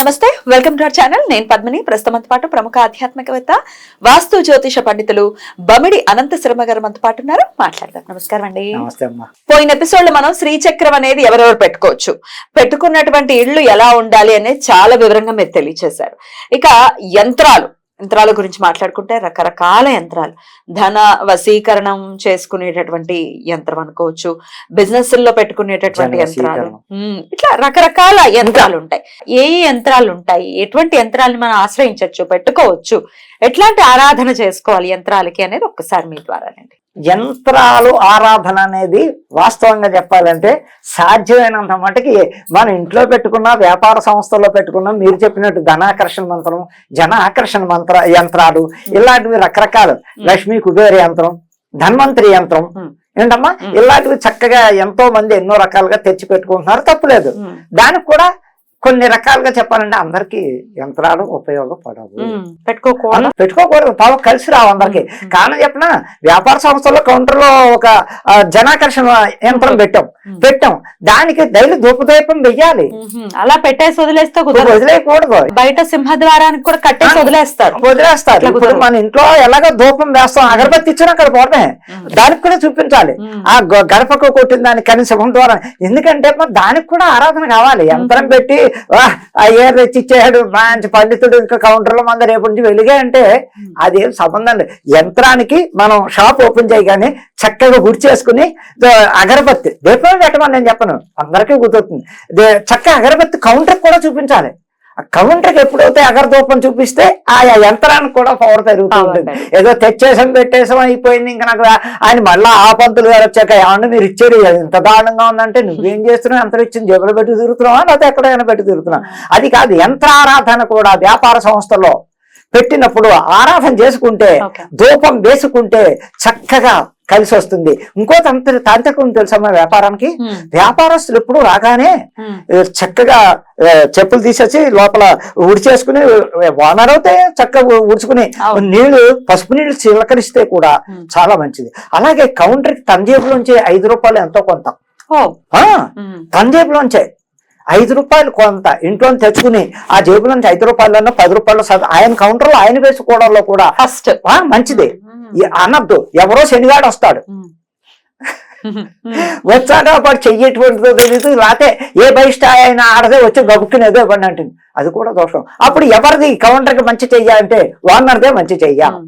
నమస్తే, welcome to our channel. నేను పద్మిని. ప్రస్తుతంతో పాటు ప్రముఖ ఆధ్యాత్మికవేత్త, వాస్తు జ్యోతిష పండితులు బమిడి అనంత శర్మ గారు మనతో పాటు ఉన్నారు. మాట్లాడదాం. నమస్కారం అండి. పోయిన ఎపిసోడ్ లో మనం శ్రీచక్రం అనేది ఎవరెవరు పెట్టుకోవచ్చు, పెట్టుకున్నటువంటి ఇళ్లు ఎలా ఉండాలి అనేది చాలా వివరంగా మీరు తెలియచేశారు. ఇక యంత్రాల గురించి మాట్లాడుకుంటే రకరకాల యంత్రాలు, ధన వశీకరణం చేసుకునేటటువంటి యంత్రం అనుకోవచ్చు, బిజినెస్ లో పెట్టుకునేటటువంటి యంత్రాలు, ఇట్లా రకరకాల యంత్రాలు ఉంటాయి. ఏ యంత్రాలు ఉంటాయి, ఎటువంటి యంత్రాలను మనం ఆశ్రయించవచ్చు, పెట్టుకోవచ్చు, ఎట్లాంటి ఆరాధన చేసుకోవాలి యంత్రాలకి అనేది ఒక్కసారి మీ ద్వారానండి. యంత్రాలు ఆరాధన అనేది వాస్తవంగా చెప్పాలంటే సాధ్యమైనంత మటుకి మన ఇంట్లో పెట్టుకున్న, వ్యాపార సంస్థల్లో పెట్టుకున్న, మీరు చెప్పినట్టు ధనాకర్షణ మంత్రం, జన ఆకర్షణ యంత్రాలు, ఇలాంటివి రకరకాలు, లక్ష్మీ కుబేర యంత్రం, ధన్వంతరి యంత్రం ఏంటమ్మా, ఇలాంటివి చక్కగా ఎంతో మంది ఎన్నో రకాలుగా తెచ్చి పెట్టుకుంటున్నారు, తప్పులేదు. దానికి కూడా కొన్ని రకాలుగా చెప్పాలంటే అందరికి యంత్రాలు ఉపయోగపడవు, పెట్టుకోకూడదు, పాపం కలిసి రావు అందరికి. కారణం చెప్పిన వ్యాపార సంస్థల్లో కౌంటర్లో ఒక జనాకర్షణ యంత్రం పెట్టాం దానికి డైలీ ధూపదీపం వెయ్యాలి. అలా పెట్టేసి వదిలేయకూడదు. బయట సింహద్వారానికి కూడా కట్టేసి వదిలేస్తారు. ఇప్పుడు మన ఇంట్లో ఎలాగో ధూపం వేస్తాం, అగరబత్తి ఇచ్చిన అక్కడ పోవడమే, దానికి కూడా చూపించాలి. ఆ గడపకు కొట్టిన దానికి కనీసం సింహద్వారం, ఎందుకంటే దానికి కూడా ఆరాధన కావాలి. యంత్రం పెట్టి అయ్యారు తెచ్చిచ్చేయాడు మంచి పండితుడు, ఇంకా కౌంటర్ లో మంద రేపు నుంచి వెలిగా అంటే అదేం సంబంధం లేదు. యంత్రానికి మనం షాప్ ఓపెన్ చేయగానే చక్కగా గుడి చేసుకుని అగరబత్తి దీపం పెట్టమని నేను చెప్పను, అందరికీ గుర్తొస్తుంది. చక్కగా అగరబత్తి కౌంటర్ కూడా చూపించాలి. ఆ కౌంటర్కి ఎప్పుడైతే అగరదూపం చూపిస్తే ఆ యంత్రానికి కూడా పవర్ పెరుగుతూ ఉంటుంది. ఏదో తెచ్చేసాం పెట్టేసాం అయిపోయింది, ఇంకా నాకు ఆయన మళ్ళీ ఆ పంతులు గారు వచ్చాక ఏమన్నా మీరు ఇచ్చేది ఎంత దారుణంగా ఉందంటే, నువ్వేం చేస్తున్నావు, యంత్రం ఇచ్చింది జేబులో పెట్టి తిరుగుతున్నావా లేకపోతే ఎక్కడైనా పెట్టి తిరుగుతున్నావు, అది కాదు. యంత్ర ఆరాధన కూడా వ్యాపార సంస్థలో పెట్టినప్పుడు ఆరాధన చేసుకుంటే, ధూపం వేసుకుంటే చక్కగా కలిసి వస్తుంది. ఇంకో తాంత్రికం తెలుసమ్మా వ్యాపారానికి, వ్యాపారస్తులు ఎప్పుడు రాగానే చక్కగా చెప్పులు తీసేసి లోపల ఉడిచేసుకుని, ఓనర్ అయితే చక్కగా ఉడుచుకుని నీళ్లు పసుపు నీళ్లు చిలకరిస్తే కూడా చాలా మంచిది. అలాగే కౌంటర్ కి తన జేబులోంచి 5 రూపాయలు ఎంతో కొంత, తన జేబులోంచే 5 రూపాయలు కొంత ఇంట్లో తెచ్చుకుని ఆ జేబులోంచి 5 రూపాయలన్నా 10 రూపాయలు ఆయన కౌంటర్ లో ఆయన వేసుకోవడంలో కూడా ఫస్ట్ మంచిది. అనద్దు, ఎవరో శనిగాడు వస్తాడు, వచ్చాక వాడు చెయ్యేటువంటిదో తెలియదు, లేకపోతే ఏ బహిష్ట ఆయన ఆడదే వచ్చి గబుక్కునేదో ఇవ్వండి అంటుంది, అది కూడా దోషం. అప్పుడు ఎవరిది కౌంటర్కి మంచి చెయ్యాలంటే ఓనర్దే మంచి చెయ్యాలి.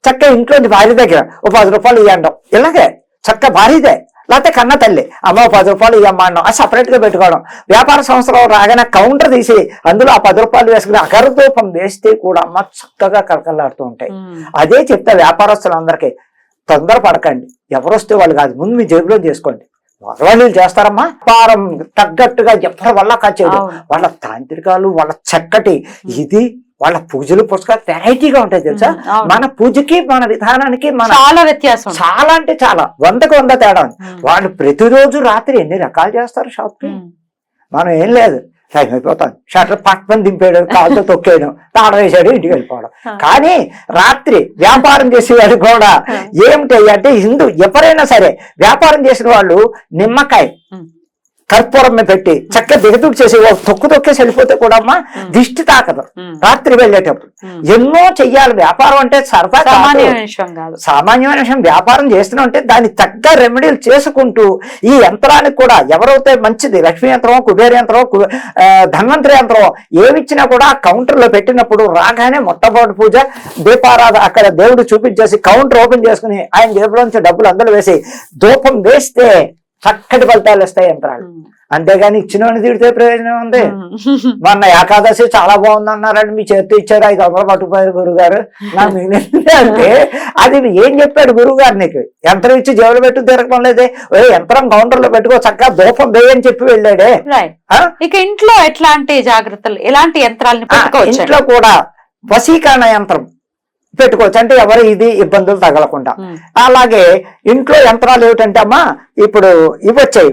చక్కగా ఇంట్లోంచి భార్య దగ్గర ఓ 10 రూపాయలు ఇవ్వండం, ఇలాగే చక్క భార్యదే, లేకపోతే కన్న తల్లి అమ్మ 10 రూపాయలు ఇవ్వమన్నాం, అది సపరేట్ గా పెట్టుకోవడం. వ్యాపార సంస్థలో రాగానే కౌంటర్ తీసి అందులో ఆ 10 రూపాయలు వేసుకుని అగరదూపం వేస్తే కూడా అమ్మ చక్కగా కలకలాడుతూ ఉంటాయి. అదే చెప్తే వ్యాపారస్తులందరికీ తొందరపడకండి, ఎవరు వస్తే వాళ్ళు కాదు, ముందు మీ జేబులో చేసుకోండి. వాళ్ళు చేస్తారమ్మా, వ్యాపారం తగ్గట్టుగా ఎవరి వల్ల కాచేయదు, వాళ్ళ తాంత్రికాలు, వాళ్ళ చక్కటి ఇది, వాళ్ళ పూజలు పుస్తకాలు వెరైటీగా ఉంటాయి తెలుసా. మన పూజకి మన విధానానికి చాలా వ్యత్యాసం, చాలా అంటే చాలా, 100కి 100 తేడా. వాళ్ళు ప్రతిరోజు రాత్రి ఎన్ని రకాలు చేస్తారు షాప్ కి, మనం ఏం లేదు, టైం అయిపోతాను, షట్టర్ పక్కన దింపేయడం, కాలుతో తొక్కేయడం, తాళం వేసాడు, ఇంటికి వెళ్ళిపోవడం. కానీ రాత్రి వ్యాపారం చేసేవాడు కూడా ఏమిటి అంటే, ఎవరైనా సరే వ్యాపారం చేసిన వాళ్ళు నిమ్మకాయ కర్పూరం పెట్టి చక్కగా దిగదుడు చేసి తొక్కేసి వెళ్ళిపోతే కూడా అమ్మా దిష్టి తాకదు. రాత్రి వెళ్ళేటప్పుడు ఎన్నో చెయ్యాలి. వ్యాపారం అంటే సరదా సామాన్యమైన విషయం. వ్యాపారం చేస్తున్నాం అంటే దాన్ని తగ్గ రెమెడీలు చేసుకుంటూ ఈ యంత్రానికి కూడా ఎవరైతే మంచిది, లక్ష్మీ యంత్రమో, కుబేర యంత్రమో, ధన్వంతరి యంత్రమో ఏమిచ్చినా కూడా కౌంటర్ లో పెట్టినప్పుడు రాగానే మొట్టమొదటి పూజ దీపారాధ అక్కడ దేవుడు చూపించేసి కౌంటర్ ఓపెన్ చేసుకుని ఆయన జేబులోంచి డబ్బులు అందులో వేసి ధూపం వేస్తే చక్కటి ఫలితాలు వస్తాయి యంత్రాలు. అంతేగాని ఇచ్చినోని తిడితే ప్రయోజనం ఉంది. మొన్న ఏకాదశి చాలా బాగుంది అన్నారండి, మీ చేతి ఇచ్చారు 500 పట్టుకుపోయారు గురువు గారు, నాకు మిగిలింది అంటే అది ఏం చెప్పాడు గురువు గారు, నీకు యంత్రం ఇచ్చి జేబులు పెట్టు తిరగడం లేదే, యంత్రం కౌంటర్ లో పెట్టుకో చక్కగా ధూపం వేయని చెప్పి వెళ్ళాడే. ఇక ఇంట్లో ఎట్లాంటి జాగ్రత్తలు, ఎలాంటి యంత్రాలను పెట్టుకోవచ్చు? ఇంట్లో కూడా వశీకరణ యంత్రం పెట్టుకోవచ్చు, అంటే ఎవరు ఇది ఇబ్బందులు తగలకుండా. అలాగే ఇంట్లో యంత్రాలు ఏమిటంటే అమ్మా, ఇప్పుడు ఇవి వచ్చాయి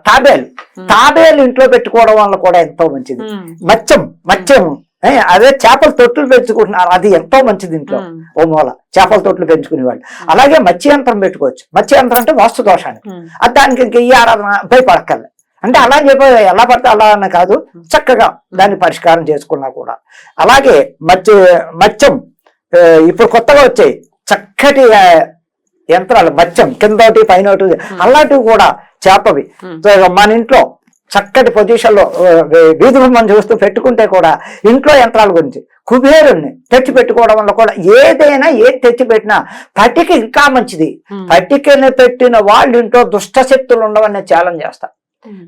తాబేలు ఇంట్లో పెట్టుకోవడం వల్ల కూడా ఎంతో మంచిది. మత్స్యం అదే చేపల తొట్లు పెంచుకుంటున్నారు, అది ఎంతో మంచిది. ఇంట్లో ఓ మూల చేపల తొట్లు పెంచుకునేవాళ్ళు. అలాగే మత్స్య యంత్రం పెట్టుకోవచ్చు. మత్స్య యంత్రం అంటే వాస్తు దోషానికి, దానికి ఇంక ఈ ఆరాధన భయపడక్కర్లే. అంటే అలా చెప్పి ఎలా పడితే అలా అని కాదు, చక్కగా దాన్ని పరిష్కారం చేసుకున్నా కూడా. అలాగే మత్స్యం ఇప్పుడు కొత్తగా వచ్చాయి చక్కటి యంత్రాలు, మత్స్యం కింద ఒకటి పైన ఒకటి, అలాంటివి కూడా చేపవి మన ఇంట్లో చక్కటి పొజిషన్ లో వీధి గుమ్మం చూస్తూ పెట్టుకుంటే కూడా ఇంట్లో యంత్రాల గురించి కుబేరుణ్ణి తెచ్చి పెట్టుకోవడం వల్ల కూడా ఏదైనా ఏది తెచ్చి పెట్టినా పట్టిక ఇంకా మంచిది. పట్టికని పెట్టిన వాళ్ళు ఇంట్లో దుష్ట శక్తులు ఉండవని ఛాలెంజ్ చేస్తా.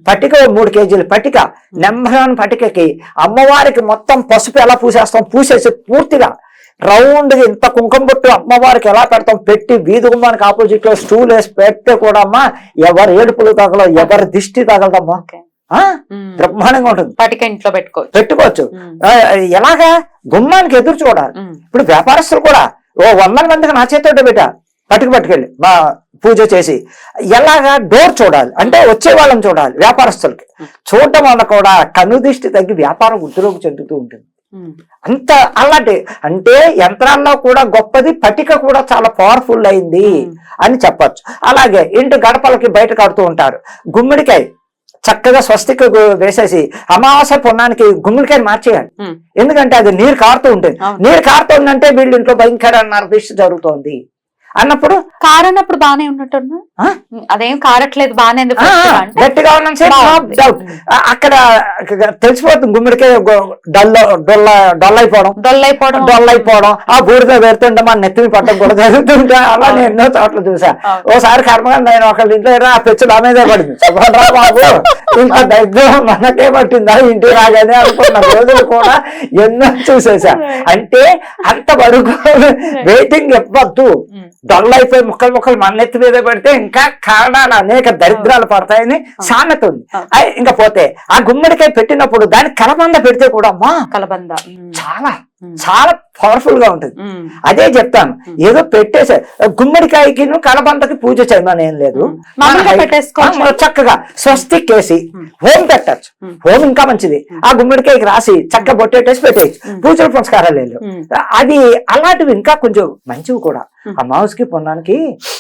పట్టిక 3 కేజీల పట్టిక, నెంబర్ 1 పట్టికకి అమ్మవారికి మొత్తం పసుపు ఎలా పూసేస్తాం, పూసేసి పూర్తిగా రౌండ్ ఇంత కుంకుమ బొట్టు అమ్మవారికి ఎలా పెడతాం పెట్టి వీధి గుమ్మానికి ఆపోజిట్ లో స్టూల్ వేసి పెడితే కూడా అమ్మా ఎవరు ఏడుపులు తగలవు, ఎవరి దిష్టి తగలదమ్మా, బ్రహ్మాండంగా ఉంటుంది. పటిక ఇంట్లో పెట్టుకోవచ్చు. ఎలాగా గుమ్మానికి ఎదురు చూడాలి. ఇప్పుడు వ్యాపారస్తులు కూడా 100 మందికి నా చేతితో పెట్టా పట్టుకెళ్ళి మా పూజ చేసి ఎలాగా డోర్ చూడాలి, అంటే వచ్చే వాళ్ళని చూడాలి. వ్యాపారస్తులకి చూడటం వల్ల కూడా కన్ను దిష్టి తగ్గి వ్యాపారం వృద్ధిలోకి చెందుతూ ఉంటుంది. అంత అలాంటి అంటే యంత్రాల్లో కూడా గొప్పది పట్టిక కూడా చాలా పవర్ఫుల్ అయింది అని చెప్పచ్చు. అలాగే ఇంటి గడపలకి బయట కడుతూ ఉంటారు గుమ్మడికాయ, చక్కగా స్వస్తిక వేసేసి అమావాస్య పుణ్యానికి గుమ్మడికాయ మార్చేయాలి. ఎందుకంటే అది నీరు కారుతూ ఉంటుంది. నీరు కారుతుందంటే వీళ్ళ ఇంట్లో భయంకర నరదిష్టి జరుగుతోంది అన్నప్పుడు కారన్నప్పుడు బానే ఉన్నట్టున్నా, అదేం కారట్లేదు బానే గట్టిగా ఉన్న డౌట్ అక్కడ తెలిసిపోతుంది. గుమ్మడికాయ డొల్ అయిపోవడం ఆ బూడిద పెడుతుంటే మన నెత్తిని పట్టడం కూడా జరుగుతుంటా. అలా నేను ఎన్నో చోట్ల చూసా. ఓసారి కర్మగా నేను ఒకళ్ళ ఇంట్లో ఆ పెచ్చు నా మీదే పడింది. చెప్పరా బాబు, ఇంత దరిద్రం మనకే పట్టిందా ఇంటి రాగానే అనుకున్న రోజులు కూడా ఎన్నో చూసేసా. అంటే అంత వరకు వెయిటింగ్ ఇవ్వద్దు. డొల్ అయిపోయి ముక్కలు మన్నెత్తి మీద పెడితే ఇంకా కారణాలు అనేక దరిద్రాలు పడతాయని సామెత ఉంది. ఇంకా పోతే ఆ గుమ్మడికాయ పెట్టినప్పుడు దాన్ని కలబంద పెడితే కూడా అమ్మా కలబంద చాలా చాలా పవర్ఫుల్ గా ఉంటుంది. అదే చెప్తాను, ఏదో పెట్టేసే గుమ్మడికాయకి కలబందకి పూజ చేయమని ఏం లేదు. చక్కగా స్వస్తిక్ వేసి హోం పెట్టచ్చు. హోం ఇంకా మంచిది. ఆ గుమ్మడికాయకి రాసి చక్కగా బొట్టేసి పెట్టేయచ్చు. పూజలు పురస్కారాలు లేదు. అది అలాంటివి ఇంకా కొంచెం మంచివి కూడా. అమావాస్యకి పుణ్యానికి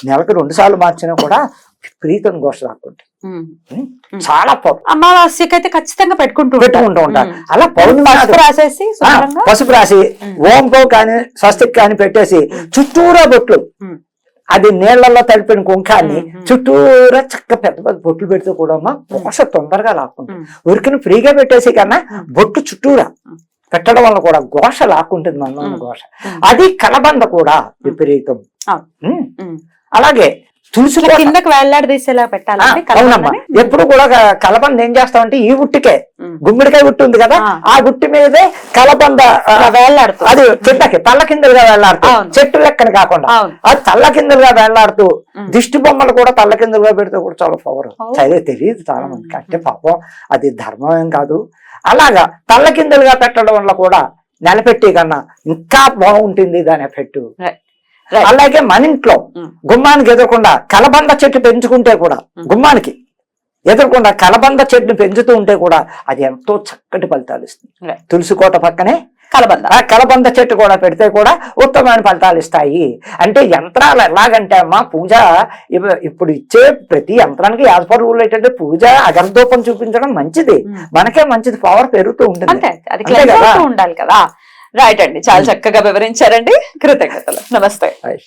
నెలకు 2 సార్లు మార్చినా కూడా ప్రీతం ఘోష రాకుంటే చాలా అమావాస్యకైతే ఖచ్చితంగా పెట్టుకుంటూ ఉంటారు. అలా పసుపు రాసి ఓంకో కానీ స్వస్తిక్ కానీ పెట్టేసి చుట్టూరా బొట్లు, అది నీళ్లలో తడిపిన కుంకాన్ని చుట్టూరా చక్క పెద్ద పెద్ద బొట్లు పెడితే కూడా ఘోష తొందరగా లాక్కుంటుంది. ఉరికిని ఫ్రీగా పెట్టేసి కన్నా బొట్టు చుట్టూరా పెట్టడం వల్ల కూడా ఘోష లాక్కుంటుంది మనలో ఘోష. అది కలబంద కూడా విపరీతం. అలాగే తులసి కిందకి వేలాడదీసేలా పెట్టాలి. అవునమ్మా, ఎప్పుడు కూడా కలబంద ఏం చేస్తామంటే ఈ ఉట్టికే గుమ్మడికాయ ఉట్టి ఉంది కదా, ఆ ఉట్టి మీదే కలబంద వేలాడుతూ అది కిందకి తల్ల కిందలుగా వేలాడుతూ, చెట్టు లెక్కన కాకుండా అది తల్ల కిందలుగా వేలాడుతూ, దిష్టి బొమ్మలు కూడా తల్ల కిందలుగా పెడితే కూడా చాలా పవర్. చదివే తెలియదు చాలా మందికి. అంటే పాపం అది ధర్మం ఏం కాదు. అలాగా తల్ల కిందలుగా పెట్టడం వల్ల కూడా నిలబెట్టి కన్నా ఇంకా బాగుంటుంది దాని ఎఫెక్ట్. అలాగే మన ఇంట్లో గుమ్మానికి ఎదురకుండా కలబంద చెట్టు పెంచుకుంటే కూడా, గుమ్మానికి ఎదురకుండా కలబంద చెట్టును పెంచుతూ ఉంటే కూడా అది ఎంతో చక్కటి ఫలితాలు ఇస్తుంది. తులసి కోట పక్కనే కలబంద చెట్టు కూడా పెడితే కూడా ఉత్తమమైన ఫలితాలు ఇస్తాయి. అంటే యంత్రాలు ఎలాగంటే అమ్మా, పూజ ఇప్పుడు ఇచ్చే ప్రతి యంత్రానికి యాజ్ పర్ రూల్ ఏంటంటే పూజ అగర్ధూపం చూపించడం మంచిది, మనకే మంచిది, పవర్ పెరుగుతూ ఉంటుంది. ఉండాలి కదా. రైట్ అండి, చాలా చక్కగా వివరించారండి. కృతజ్ఞతలు. నమస్తే.